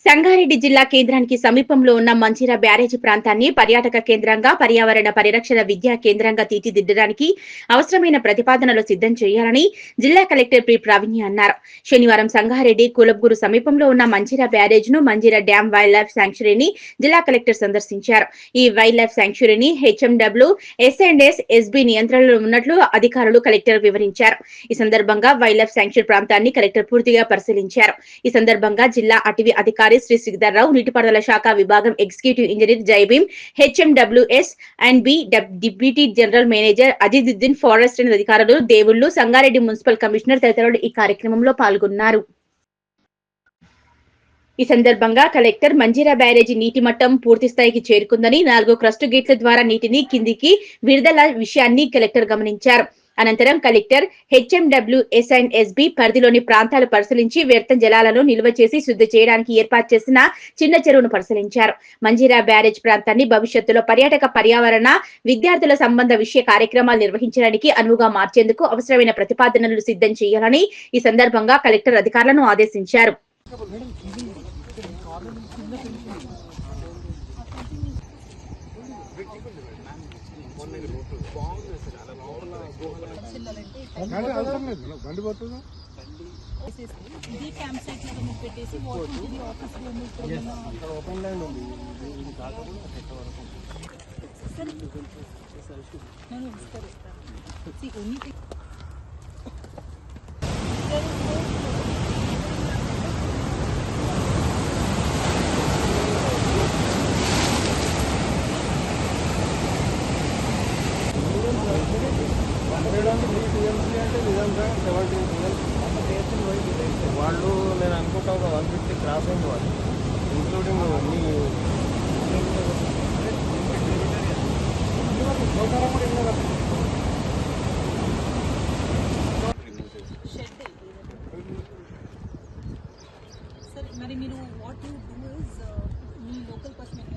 సంగారెడ్డి జిల్లా కేంద్రానికి సమీపంలో ఉన్న మంచిర బ్యారేజీ ప్రాంతాన్ని పర్యాటక కేంద్రంగా, పర్యావరణ పరిరక్షణ విద్యా కేంద్రంగా తీర్చిదిద్దడానికి అవసరమైన ప్రతిపాదనలు సిద్ధం చేయాలని జిల్లా కలెక్టర్ పి ప్రావీణ్య అన్నారు. శనివారం సంగారెడ్డి కులబ్గురు సమీపంలో ఉన్న మంచిర బ్యారేజ్ ను మంజిర డ్యాం వైల్డ్ లైఫ్ శాంక్చురీని జిల్లా కలెక్టర్ సందర్శించారు. ఈ వైల్డ్ లైఫ్ శాంక్చురీని హెచ్ఎండబ్ల్యూ ఎస్&ఎస్ ఎస్బీ నియంత్రణలో ఉన్నట్లు అధికారులు కలెక్టర్ వివరించారు. ఈ సందర్భంగా వైల్డ్ లైఫ్ శాంక్చురీ ప్రాంతాన్ని కలెక్టర్ పూర్తిగా పరిశీలించారు. ఈ సందర్భంగా జిల్లా అటవీ అధికారి శ్రీ శ్రీధర్రావు, నీటిపారుదల శాఖ విభాగం executive engineer Jaibheem, HMWS and B deputy general manager Ajiduddin, forest అధికారులు, దేవుళ్లు, సంగారెడ్డి మున్సిపల్ కమిషనర్ తదితరులు ఈ కార్యక్రమంలో పాల్గొన్నారు. ఈ సందర్భంగా కలెక్టర్ మంజీరా బ్యారేజీ నీటి మట్టం పూర్తి స్థాయికి చేరుకుందని, 4 క్రస్ట్ గేట్ల ద్వారా నీటిని కిందికి విడుదల విషయాన్ని కలెక్టర్ గమనించారు. అనంతరం కలెక్టర్ హెచ్ఎండబ్ల్యూఎస్ అండ్ ఎస్బీ పరిధిలోని ప్రాంతాలు పరిశీలించి వ్యర్థ జలాలను నిల్వ చేసి శుద్ధి చేయడానికి ఏర్పాటు చేసిన చిన్న చెరువును పరిశీలించారు. మంజీరా బ్యారేజ్ ప్రాంతాన్ని భవిష్యత్తులో పర్యాటక, పర్యావరణ, విద్యార్థుల సంబంధ విషయ కార్యక్రమాలు నిర్వహించడానికి అనువుగా మార్చేందుకు అవసరమైన ప్రతిపాదనలు సిద్ధం చేయాలని ఈ సందర్భంగా కలెక్టర్ అధికారులను ఆదేశించారు. ఇది క్యాంప్ సైట్ లాగా మీరు పెట్టేసి వాటర్ ఇది ఆఫీస్ రూమ్ ఇక్కడ ఓపెన్ ల్యాండ్ ఉంది. ఇది కాకపోతే చెట్ట వరకు నేను విస్తరిస్తాను. సి ఓన్లీ వాళ్ళు నేను అనుకుంటా ఒక 150 క్రాస్ అయింది వాళ్ళు, ఇంక్లూడింగ్ సరే మరి మీరు what you do is me local person